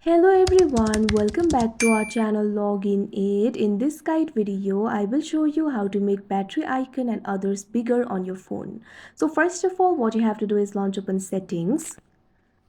Hello everyone, welcome back to our channel Login 8. In this guide video, I will show you how to make battery icon and others bigger on your phone. So first of all, what you have to do is launch open settings.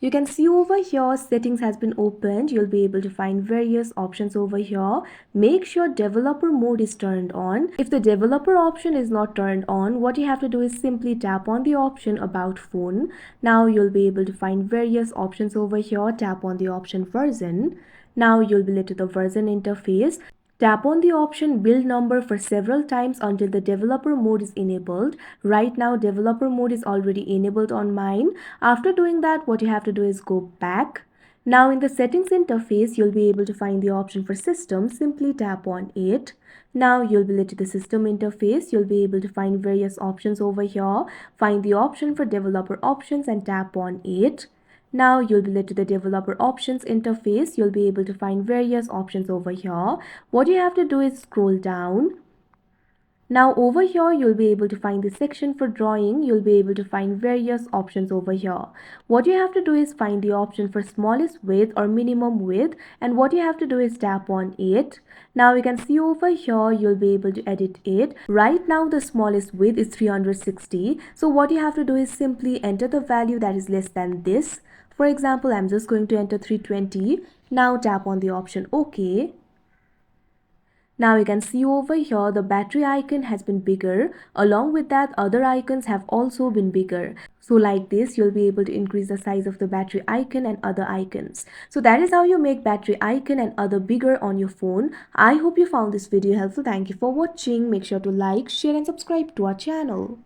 You can see over here settings has been opened. You'll be able to find various options over here. Make sure developer mode is turned on. If the developer option is not turned on, what you have to do is simply tap on the option about phone. Now you'll be able to find various options over here. Tap on the option version. Now you'll be led to the version interface. Tap on the option build number for several times until the developer mode is enabled. Right now developer mode is already enabled on mine. After doing that, what you have to do is go back. Now in the settings interface, you'll be able to find the option for system. Simply tap on it. Now you'll be led to the system interface. You'll be able to find various options over here. Find the option for developer options and tap on it. Now you'll be led to the developer options interface. You'll be able to find various options over here. What you have to do is scroll down. Now over here you'll be able to find the section for drawing. You'll be able to find various options over here. What you have to do is find the option for smallest width or minimum width, and what you have to do is tap on it. Now you can see over here you'll be able to edit it. Right now the smallest width is 360. So what you have to do is simply enter the value that is less than this. For example, I'm just going to enter 320. Now tap on the option OK. Now you can see over here the battery icon has been bigger. Along with that, other icons have also been bigger. So like this, you'll be able to increase the size of the battery icon and other icons. So that is how you make battery icon and other bigger on your phone. I hope you found this video helpful. Thank you for watching. Make sure to like, share and subscribe to our channel.